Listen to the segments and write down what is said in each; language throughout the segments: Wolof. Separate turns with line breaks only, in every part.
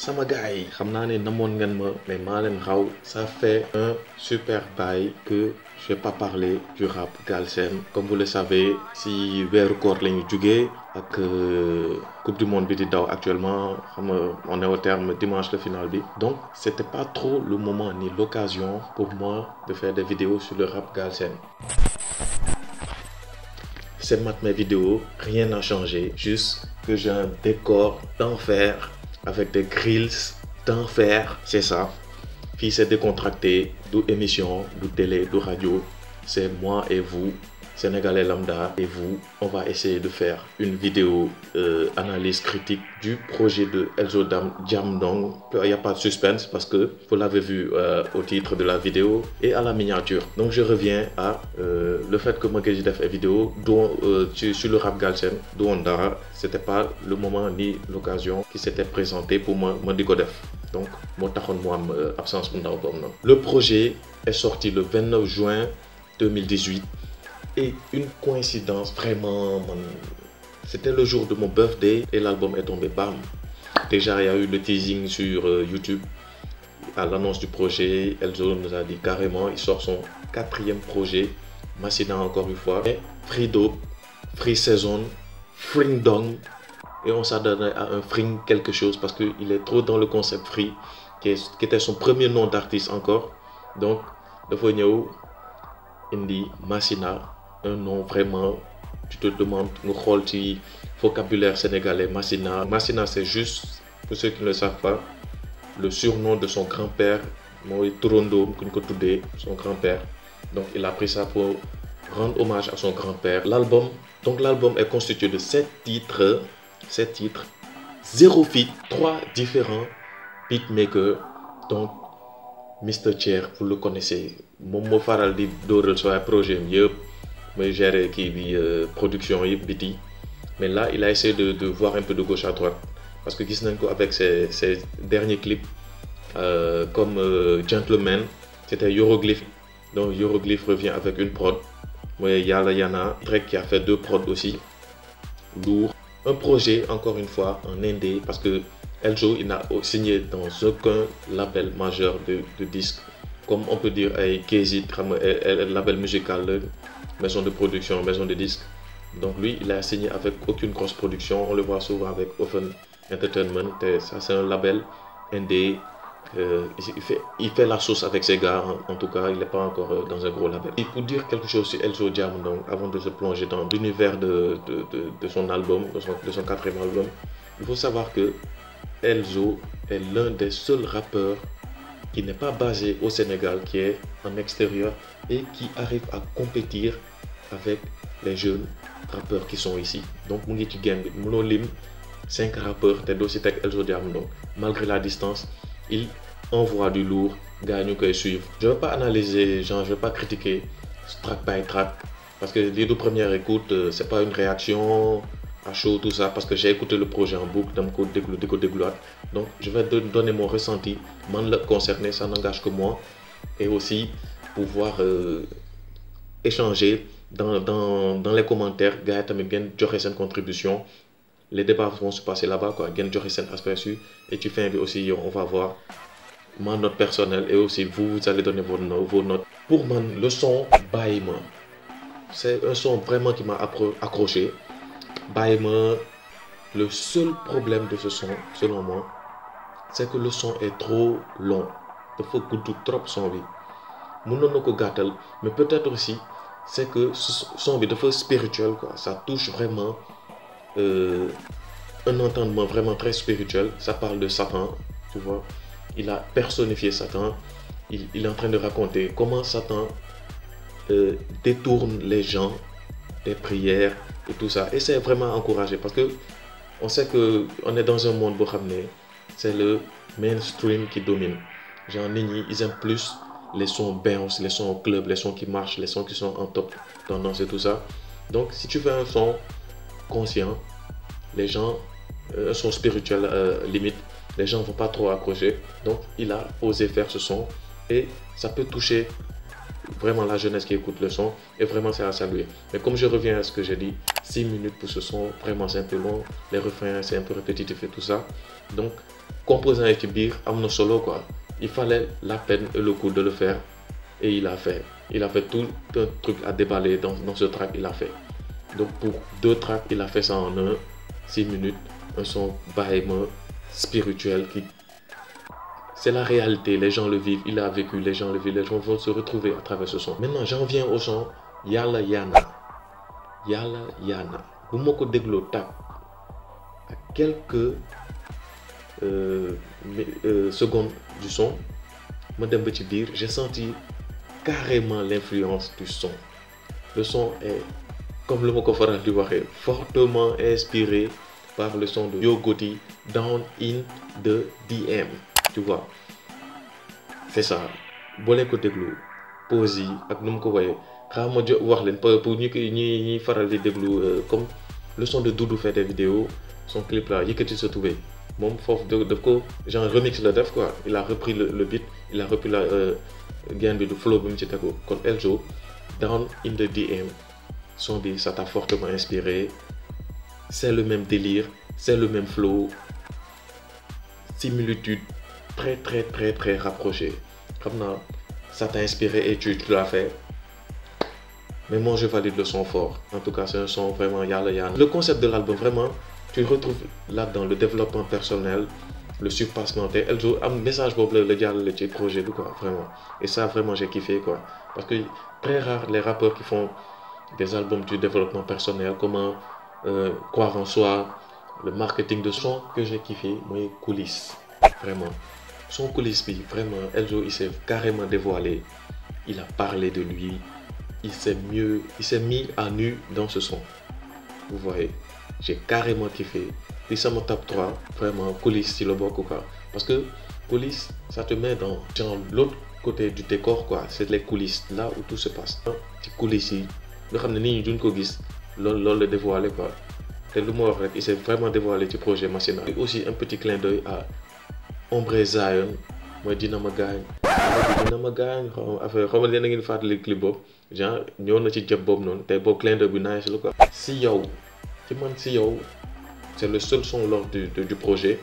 sama gars yi xam naa ne namoon ngeen ma mais maa leen raw. Ça fait un super bail que je n'ai pas parlé du rap galsen. Comme vous le savez, si weeru koor la ñu jugee ak coupe du monde bi di daw actuellement xam nga on est au terme dimanche le final bi. Donc c'était pas trop le moment ni l'occasion pour moi de faire des vidéos sur le rap galsen. C'est mes vidéos, rien n'a changé, juste que j'ai un décor d'enfer avec des grills d'enfer, c'est ça. Puis c'est décontracté, d'où émission, d'où télé, d'où radio. C'est moi et vous, Sénégalais lambda, et vous. On va essayer de faire une vidéo analyse critique du projet de Elzo Jamdong. Il n'y a pas de suspense parce que vous l'avez vu au titre de la vidéo et à la miniature. Donc je reviens à le fait que moi j'ai fait une vidéo sur le rap galsen dont c'était pas le moment ni l'occasion qui s'était présenté pour moi di ko def. Donc moi absence. Le projet est sorti le 29 juin 2018 et une coïncidence vraiment, c'était le jour de mon birthday et l'album est tombé, bam. Déjà il y a eu le teasing sur YouTube à l'annonce du projet. Elzo nous a dit carrément il sort son 4e projet, Massina encore une fois, et Free Dope, Free Season, Fring Dong, et on s'adonne à un Fring quelque chose parce qu'il est trop dans le concept Free qui était son premier nom d'artiste encore. Donc de Fogno Indi Massina, un nom vraiment, tu te demandes, nous le vocabulaire sénégalais. Massina c'est juste, pour ceux qui ne le savent pas, le surnom de son grand-père, Moï Tourondo, son grand-père. Donc il a pris ça pour rendre hommage à son grand-père. L'album est constitué de 7 titres, 0 feat, 3 différents beatmakers. Donc Mr Chair, vous le connaissez, Momo Faral di Dorel sur un projet mieux, mais gérer qui production biti. Mais là il a essayé de voir un peu de gauche à droite parce que Gisnenko avec ses derniers clips comme Gentleman, c'était Euroglyph. Donc Euroglyph revient avec une prod. Mais Yala Yana, Drake qui a fait 2 prods aussi, lourd. Un projet encore une fois en indé parce que Elzo il n'a signé dans aucun label majeur de disques, comme on peut dire avec KZ, label musical, maison de production, maison de disques. Donc lui il a signé avec aucune grosse production, on le voit souvent avec Open Entertainment. Ça c'est un label indé. Il fait la sauce avec ses gars, en tout cas il n'est pas encore dans un gros label. Et pour dire quelque chose sur Elzo Jamdong avant de se plonger dans l'univers de son album, de son 4e album, il faut savoir que Elzo est l'un des seuls rappeurs qui n'est pas basé au Sénégal, qui est en extérieur et qui arrive à compétir avec les jeunes rappeurs qui sont ici. Donc mu ngi ci game bi mënoo lim 5 rappeurs te doo ci teg Elzo Jamdong. Malgré la distance, il envoie du lourd, gars ñu koy suivre. Je ne vais pas analyser, je ne vais pas critiquer track by track parce que les 2 premières écoutes, c'est pas une réaction à chaud tout ça parce que j'ai écouté le projet en boucle, donc je vais donner mon ressenti, man le concerné, ça n'engage que moi, et aussi pouvoir échanger dans les commentaires, gars tamit ngeen joxe seen contribution. Les débats vont se passer là-bas quoi, ngeen joxe seen aspect dessus et tu fais aussi, on va voir ma note personnelle et aussi vous allez donner vos notes. Pour moi le son Baïma, c'est un son vraiment qui m'a accroché. Baïma, le seul problème de ce son selon moi c'est que le son est trop long, il faut que trop son bi mënoon na ko gàttal, mais peut-être aussi c'est que ce son bi dafa spirituel quoi, ça touche vraiment un entendement vraiment très spirituel. Ça parle de Satan, tu vois, il a personnifié Satan, il est en train de raconter comment Satan détourne les gens des prières et tout ça, et c'est vraiment encouragé parce que on sait que on est dans un monde où c'est le mainstream qui domine. Genre ils aiment plus les sons bounce, les sons au club, les sons qui marchent, les sons qui sont en top tendance et tout ça. Donc si tu fais un son conscient, les gens, un son spirituel limite, les gens ne vont pas trop accrocher. Donc il a osé faire ce son et ça peut toucher vraiment la jeunesse qui écoute le son, et vraiment c'est à saluer. Mais comme je reviens à ce que j'ai dit, 6 minutes pour ce son, vraiment c'est un peu long, les refrains c'est un peu répétitif et tout ça. Donc, composant et Kibir, amno solo quoi. Il fallait la peine et le coup de le faire, et il a fait. Il a fait tout un truc à déballer dans ce track, il a fait. Donc pour 2 tracks, il a fait ça en 6 minutes, un son bahema spirituel qui... C'est la réalité, les gens le vivent, il a vécu, les gens le vivent, les gens vont se retrouver à travers ce son. Maintenant, j'en viens au son Yalla Yana. Yalla Yana. Vous m'avez déglo tap à quelques secondes du son, j'ai senti carrément l'influence du son. Le son est, comme le mot du fortement inspiré par le son de Yo Gotti, Down in the DM. Tu vois, c'est ça. Bon écoute déglu, pause yi ak nu mu ko woyee xaaral ma wax leen pour ñi faral di déglu comme le son de Doudou fait des vidéos, son clip là yëkkati sa tubéy moom foofu daf ko genre remix la def quoi. Il a repris le beat, il a repris la gain bi du flow bi mu ci tegu kon Elzo Down in the DM son bi ça t'a fortement inspiré. C'est le même délire, c'est le même flow, similitude très rapproché. Comme ça t'a inspiré et tu l'as fait. Mais moi je valide le son fort. En tout cas c'est un son vraiment yalla yana. Le concept de l'album vraiment, tu retrouves là-dedans le développement personnel, le surpassement. Elzo a un message pour le petit projet quoi, vraiment. Et ça vraiment j'ai kiffé quoi. Parce que très rare les rappeurs qui font des albums du développement personnel, comment croire en soi, le marketing de son que j'ai kiffé, moi coulisses. Vraiment. Son coulisses, vraiment, Elzo, il s'est carrément dévoilé. Il a parlé de lui. Il s'est mis à nu dans ce son. Vous voyez, j'ai carrément kiffé. Et ça me top 3, vraiment, coulisses, si le bon quoi. Parce que coulisses, ça te met dans l'autre côté du décor, quoi. C'est les coulisses, là où tout se passe. Les coulisses, le dévoilé, quoi. Il s'est vraiment dévoilé du projet Massina. Et aussi un petit clin d'œil à Ombre Zion, moi dina ma gaañ affaire xamal leen a ngeen fàttali clip boobu genre ñëw na ci jëb boobu noonu te boobu clin d'œil bi nice la quoi. Si yow ci man si yow c'est le seul son lors du projet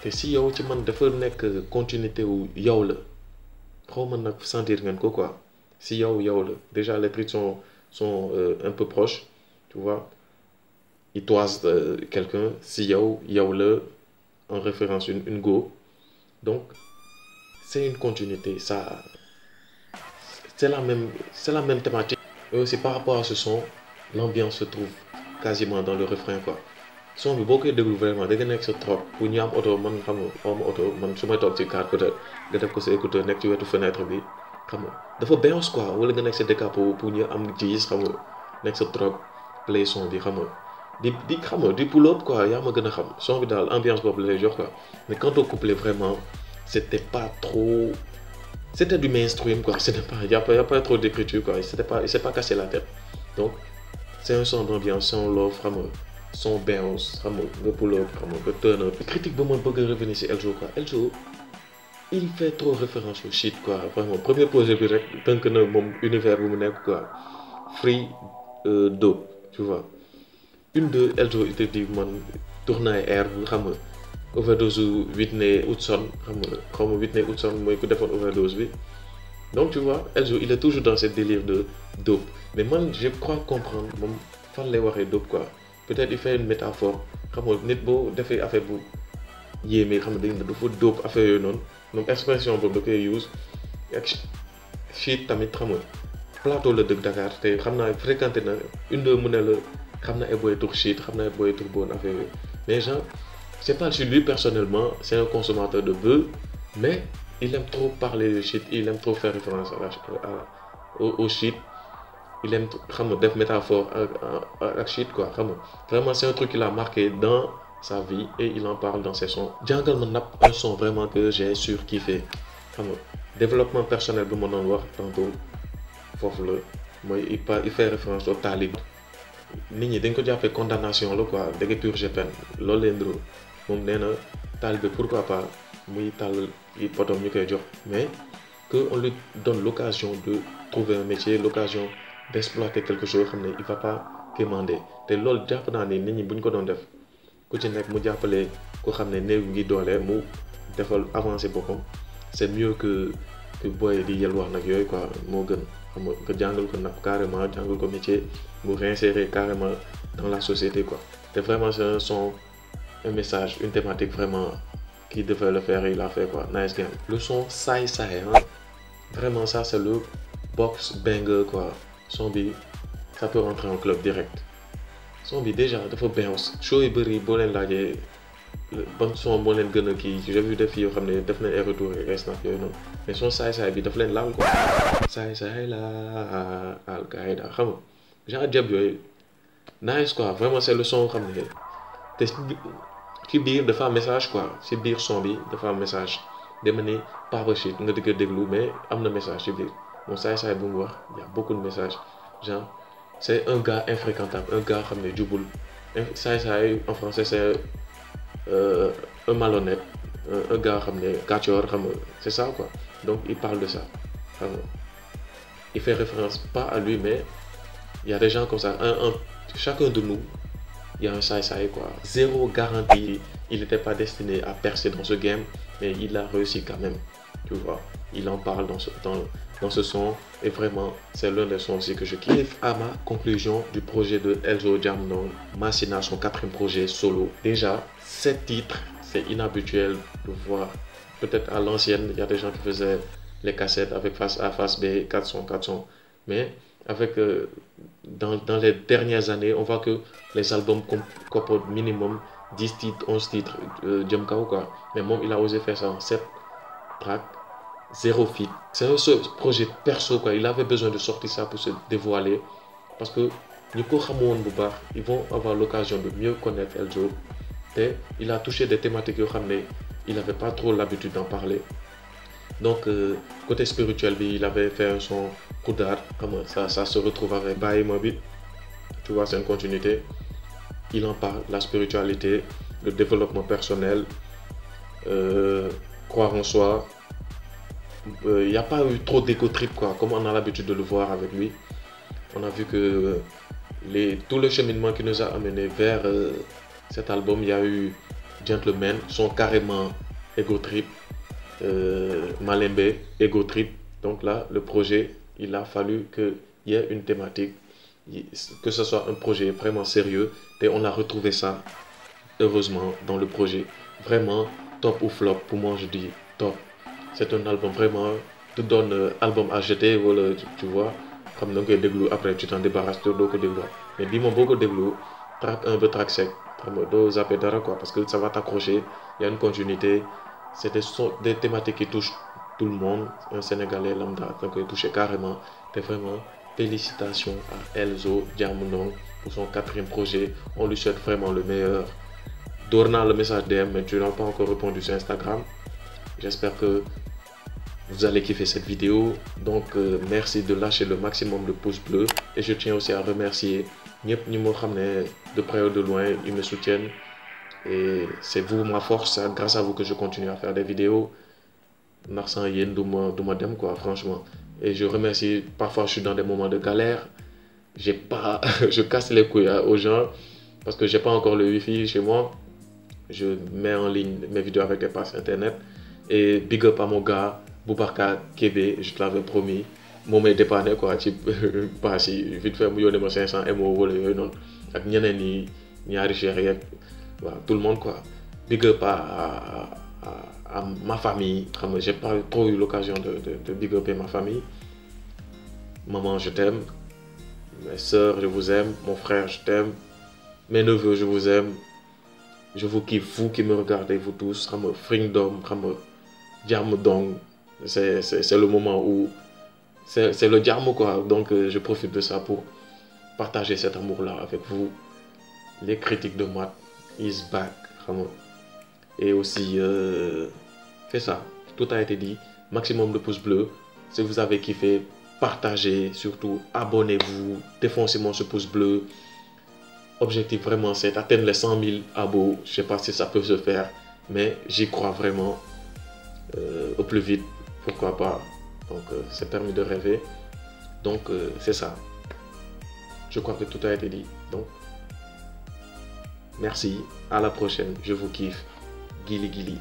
te si yow ci man dafa nekk continuité wu yow la xaw ma nag sentir ngeen ko quoi. Si yow la déjà les trucs sont un peu proches, tu vois. Il toise quelqu'un, si yow la en référence une go. Donc c'est une continuité, ça c'est la même thématique. Et aussi par rapport à ce son, l'ambiance se trouve quasiment dans le refrain quoi. Son bi boo koy déglu vraiment da nga nekk sa trop pour ñu am auto man xam nga am auto man su may toog ci car peut-être nga def ko sa écouteur nekk ci wetu fenêtre bi xam nga dafa bounce quoi, wala nga nekk sa décapo pour ñu am gis xam nga nekk sa trop play son bi xam nga di xam nga di pull up quoi, yaa ma gën a xam son bi daal ambiance boobu lay jox quoi. Mais quand on couplet vraiment c'était pas trop, c'était du mainstream quoi, c'était pas, y a pas trop d'écriture quoi, il s'est pas cassé la tête. Donc c'est un son d'ambiance, son love, son bounce, le pull-up, le turn-up. Critique pour moi bëgg revenir sur Elzo quoi. Elzo il fait trop référence au shit quoi, vraiment. Premier projet bi rek tënk na moom univers bu mu nekk quoi. Free dope, tu vois. Une de Elzo il te dit man tournaay air xam nga overdose Whitney Houston xam nga Whitney Houston mooy ku defoon overdose bi. Donc tu vois Elzo il est toujours dans ce délire de dope. Mais moi je crois comprendre moom fan lay waxee dope quoi. Peut-être il fait une métaphore xam nga nit boo defee affaire bu yéeme xam nga dafa dope affaire yooyu noonu donc expression boobu da koy use ak shit tamit xam nga plateau la dëkk Dakar te xam naa fréquenté na une de mu ne la xam na ay boy tour shit xam na ay boy tour bon affaire yooyu. Mais genre c'est pas sur lui personnellement, c'est un consommateur de bœuf, mais il aime trop parler de shit, il aime trop faire référence au shit. Il aime des métaphores avec shit quoi. Vraiment c'est un truc qu'il a marqué dans sa vie et il en parle dans ses sons. Jungle Manap, un son vraiment que j'ai surkiffé. Développement personnel de mon endroit tantôt. Il fait référence au talib. Nini dañ ko jappé condamnation la quoi, da nga purger peine. Lolou len dro. Mom néna talibé pourquoi pas muy tal yi potom ñu koy jox mais qu'on lui donne l'occasion de trouver un métier, l'occasion d'exploiter quelque chose xam ne il va pas quémander te loolu jàpp naa ne nit ñi bu ñu ko doon def ku ci nekk mu jàppale ko xam ne néew ngi doole mu defal avancer boppam c'est mieux que booy di yelwaan nag yooyu quoi moo gën xam nga jàngal ko napp carrément jàngal ko métier mu réinsérer carrément dans la société quoi te vraiment c'est un message une thématique vraiment qui devait le faire il a fait quoi nice game. Le son Saay Saay hein vraiment ça c'est le box banger quoi son bi ça peut rentrer en club direct son bi déjà dafa bounce show yu bëri boo leen laajee ban son moo leen gën a kii j'ai vu des filles yoo xam ne def nañ ay retour ak ay snap yooyu noonu mais son Saay Saay bi daf leen laal quoi Saay Saay la Al-Qaïda xam nga genre jab yooyu nice quoi vraiment c'est le son xam ne te ci biir dafa am message quoi ci biir son bi dafa am message dama ni Papa Shit nga di ko déglu mais am na message ci biir moom Saay Saay bu mu wax y a beaucoup de messages genre c'est un gars infréquentable un gars xam ne jubul Saay Saay en français c'est un malhonnête un gars xam ne kàccoor xam nga c'est ça quoi donc il parle de ça xam nga il fait référence pas à lui mais il y a des gens comme ça chacun de nous il y a un Saay Saay quoi zéro garantie il n'était pas destiné à percer dans ce game mais il a réussi quand même tu vois il en parle dans ce son et vraiment c'est l'un des sons aussi que je kiffe. À ma conclusion du projet de Elzo Jamdong Massina son 4e projet solo déjà 7 titres c'est inhabituel de voir peut-être à l'ancienne il y a des gens qui faisaient les cassettes avec face A face B 400 mais avec dans les dernières années on voit que les albums comportent minimum 10 titres 11 titres jëm kaw quoi mais moom il a osé faire ça en 7 tracks 0 feat c'est un projet perso quoi il avait besoin de sortir ça pour se dévoiler parce que ñi ko xamoon bu baax ils vont avoir l'occasion de mieux connaître Elzo te il a touché des thématiques yoo xam ne il avait pas trop l'habitude d'en parler donc côté spirituel bi il avait fait un son Koudar xam nga ça se retrouve avec Baye Ma bi tu vois c'est une continuité il en parle la spiritualité le développement personnel croire en soi il n'y a pas eu trop d'égo trip quoi comme on a l'habitude de le voir avec lui on a vu que tout le cheminement qui nous a amené vers cet album il y a eu Gentleman sont carrément ego trip Malembe ego trip donc là le projet il a fallu qu'il y ait une thématique que ce soit un projet vraiment sérieux et on a retrouvé ça heureusement dans le projet vraiment top ou flop pour moi je dis top c'est un album vraiment te donne album à jeter wala tu vois xam na nga koy déglu après tu t'en débarrasses te doo ko déglu mais bii moom boo ko déglu track 1 ba track 7 xam nga doo zapper dara quoi parce que ça va t'accrocher il y a une continuité c'est des thématiques qui touchent tout le monde un Sénégalais lambda da koy toucher carrément te vraiment félicitations à Elzo Jamdong pour son 4e projet on lui souhaite vraiment le meilleur door naa le message DM mais tu n'as pas encore répondu sur Instagram j'espère que vous allez kiffer cette vidéo donc merci de lâcher le maximum de pouces bleus et je tiens aussi à remercier ñëpp ñi moo xam ne de près ou de loin ils me soutiennent et c'est vous ma force c'est grâce à vous que je continue à faire des vidéos ndax sans yéen du ma dem quoi franchement et je remercie parfois je suis dans des moments de galère je casse les couilles aux gens parce que j'ai pas encore le wifi chez moi je mets en ligne mes vidéos avec des passes internet et big up à mon gars Boubacar Kébé je te l'avais promis moo may dépanner quoi ci pass yi vite fait mu yónnee ma 500 MO wala yooyu noonu ak ñeneen ñi ñaari cheikh yeeg waaw tout le monde quoi big up à ma famille xam nga j'ai pas trop eu l'occasion de big upper ma famille maman je t'aime mes sœurs je vous aime mon frère je t'aime mes neveux je vous aime je vous kiffe vous qui me regardez vous tous xam nga Freedom xam nga jàmm dong c'est le moment où c'est le jàmm quoi donc je profite de ça pour partager cet amour là avec vous les critiques de Matt is back xam nga et aussi c'est ça tout a été dit maximum de pouces bleus si vous avez kiffé partagez surtout abonnez-vous défoncez-moi ce pouce bleu objectif vraiment c'est d'atteindre les 100 000 abos je sais pas si ça peut se faire mais j'y crois vraiment au plus vite pourquoi pas Donc c'est permis de rêver. Donc c'est ça. Je crois que tout a été dit. Donc merci, à la prochaine. Je vous kiffe. Gili Gili.